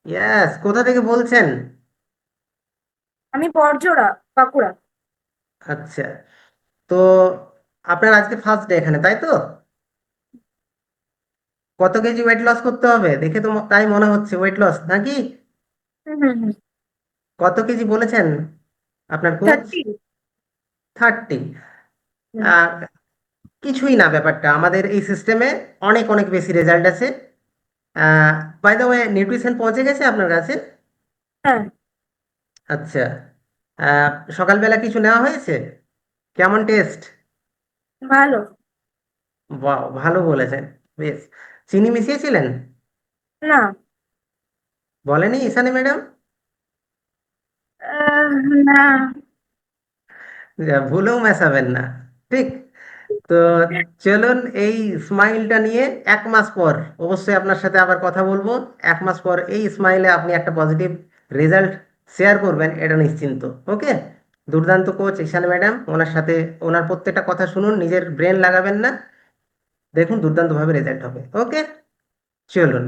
Yes, কোথা থেকে বলছেন? আমি বর্জরা, বাঁকুড়া। আচ্ছা, তো আপনার আজকে ফার্স্ট ডে এখানে, তাই তো? কত কেজি ওয়েট লস করতে হবে দেখে তো তাই মনে হচ্ছে ওয়েট লস নাকি? হুম হুম হুম। কত কেজি বলেছেন আপনার কোচ? 30। 30? হুম। কিছুই না, ব্যাপারটা আমাদের এই সিস্টেমে অনেক অনেক বেশি রেজাল্ট আছে। বাই দ্য ওয়ে, নিউট্রিশন পৌঁছে গেছে আপনার কাছে? হ্যাঁ। আচ্ছা। আহ, সকালবেলা কিছু নেওয়া হয়েছে? কেমন টেস্ট? ভালো। বাহ, ভালো বলেছেন। বেশ। চিনি মিশিয়েছিলেন? না। বলেনি ঈশানী ম্যাডাম? আহ, না। ভুলেও মেশাবেন না। ঠিক। তো চলুন, এই স্মাইলটা নিয়ে 1 মাস পর অবশ্যই আপনার সাথে আবার কথা বলবো। 1 মাস পর এই স্মাইলে আপনি একটা পজিটিভ রেজাল্ট শেয়ার করবেন, এটা নিশ্চিন্ত। ওকে। দুর্দান্ত কোচ ঈশান ম্যাডাম, ওনার সাথে ওনার প্রত্যেকটা কথা শুনুন, নিজের ব্রেন লাগাবেন না। দেখুন দুর্দান্তভাবে রেজাল্ট হবে। ওকে। চলুন।